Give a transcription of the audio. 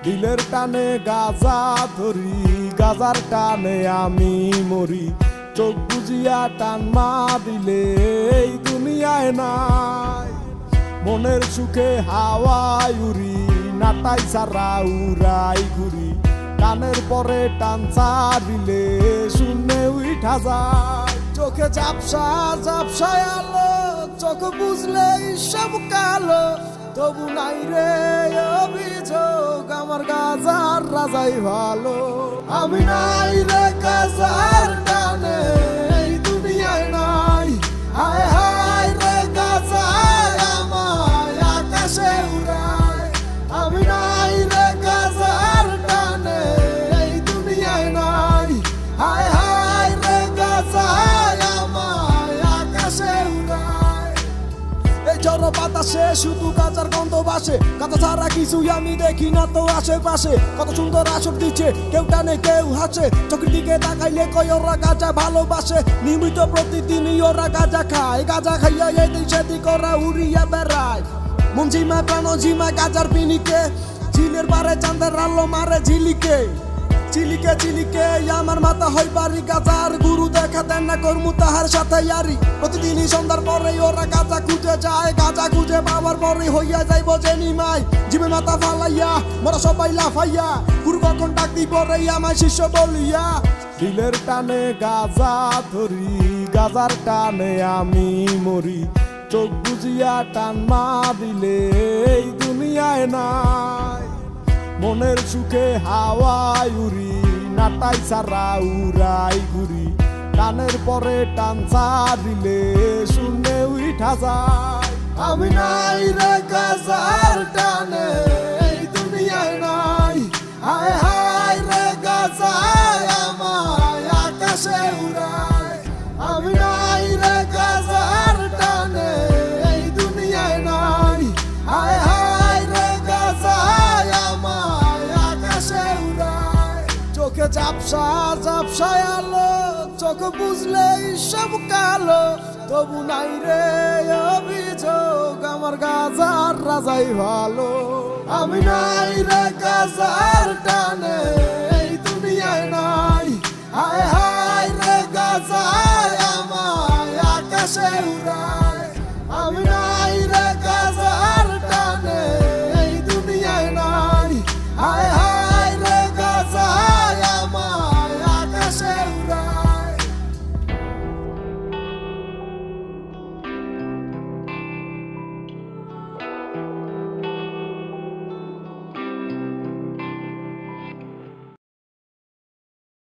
দিলের টানে গাজা ধরি, গাজার টানে আমি মরি। চোখ বুজিয়া টান দিলে এই দুনিয়ায় নাই। মনের সুখে হাওয়ায় উড়ি, নাটাই সারা উড়াই ঘুরি। টানের পরে টান দিলে শূন্যে উঠা যায়। চোখে ঝাপসা ঝাপসায় আলো, চোখ বুঝলে সব কালো। তবু নাই রে অভিযোগ, আমার গাজার রাজাই ভালো। আমি নাই রে গাজার টানে এই দুনিয়ায় নাই। হায় হায় রে গাজায় আমায় আকাশে উড়ায়। আমি নাই রে গাজার টানে এই দুনিয়ায় নাই। হায় হায় রে গাজায় আমায় আকাশে উড়ায়। এই ঝড় বাতাসে শুধু গাজার গন্ধ বাসে। গাজা ছাড়া কিছুই আমি দেখি না তো আশেপাশে। কত সুন্দর আসর দিচ্ছে, কেউ টানে কেউ হাসে। চোখের দিকে তাকাইলে কয় ওরা গাজা ভালোবাসে। নিয়মিত প্রতিদিনই ওরা গাজা খায়। গাজা খাইয়া এদিক সেদিক ওরা উড়িয়া বেড়ায়। মন ঝিমায় প্রাণ ঝিমায় গাজার পিনিকে। ঝিলের পারে চাঁদের আলো মারে ঝিলিকে। চিলিকে চিলিকে আমার মাথা হয় বাড়ি। গাজার গুরু দেখা দেন না কর্মু তাহার সাথে ইয়ারি। প্রতিদিনই সন্ধ্যার পরে ওরা গাজা খুঁজে যায়। গাজা খুঁজে পাওয়ার পরে হইয়া যাইব জেনি মাই। জিমে মাথা ফালাইয়া মোরা সবাই লাফাইয়া। গুরু কখন ডাক দিব রে আমায় শিষ্য বলিয়া। দিলের টানে গাজা ধরি, গাজার টানে আমি মরি। চোখ বুজিয়া টান দিলে এই দুনিয়ায় নাই। মনের সুখে হাওয়ায় উড়ি, নাটাই সারা উড়াই ঘুরি। টানের পরে টান দিলে শূন্যে উঠা যায়। আমি নাই রে গাজার টানে এই দুনিয়ায় নাই। হায় হায় রে গাজায় আমায় আকাশে উড়ায়। আমি নাই রে গাজার টানে এই দুনিয়ায় নাই। হায় হায় রে গাজায় আমায় আকাশে উড়ায়। চোখে ঝাপসা ঝাপসায় আলো, চোখ বুঝলে সব কালো। তবু নাই রে অভিযোগ, আমার গাজার রাজাই ভালো। আমি নাই রে গাজার টানে এই দুনিয়ায় নাই। হায় হায় রে গাজায় আমায় আকাশে উড়ায়। আমি